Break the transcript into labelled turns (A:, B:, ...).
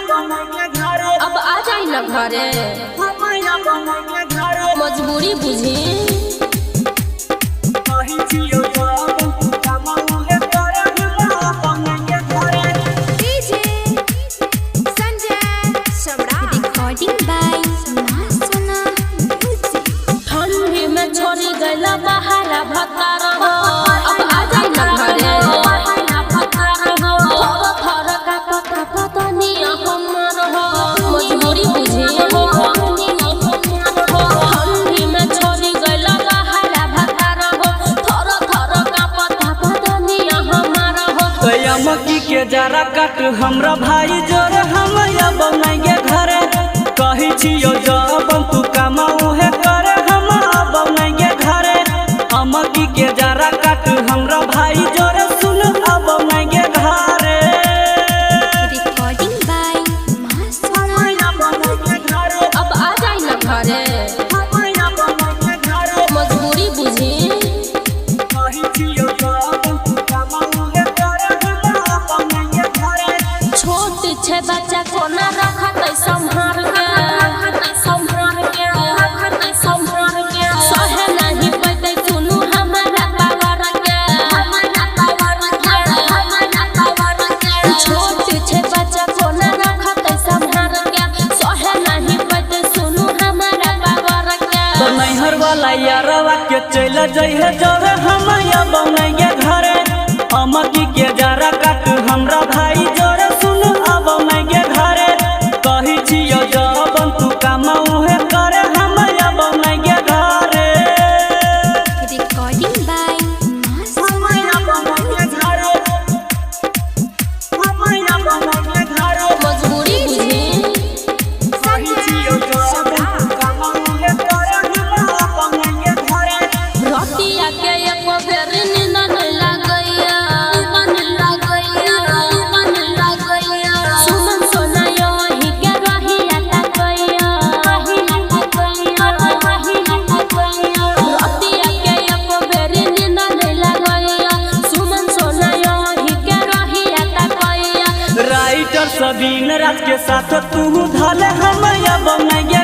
A: अब आ जाई न घरे मजबूरी बुझी ठंडी में छोड़ी गैला बहारा भतार हो अब आ जाई न घरे थर का पता पता निया हमर हो मजबूरी बुझी ठंडी में छोड़ी गैला बहारा भतार हो थर का पता पता निया हमर हो
B: मक्की के जरा काट हमरा भाई जोर हम अब नहीं घरे कही छियो जब तू कमाऊ है करे हम अब नहीं घरे मक्की के जरा काट हमरा भाई जोर सुन अब नहीं घरे
A: अब आ जाई न घरे मजबूरी बुझी छोट छे बच्चा कोना रखत संभार के सहे नहीं पते सुनु हमारा पावर के छोट छे बच्चा कोना रखत संभार के सहे नहीं पते सुनु हमारा पावर के
B: नैहर वाला यारवा के चल जइहे जब हम अब नहीं घरे मक्की के जरा काट हमरा भाई जोर सुन अब नहीं घरे कही छियो जब तू कमाऊ है करे हम अब नहीं घरे
A: मजबूरी बुझी रतिया के एको बेर नींद नहीं लागैया सुमन सोना यही के रहिया तकैया रतिया के एको बेर नींद नहीं लागैया सुमन सोना यही के रहिया तकैया
B: राइटर सबीन राज के साथ तू धले हम अब नहीं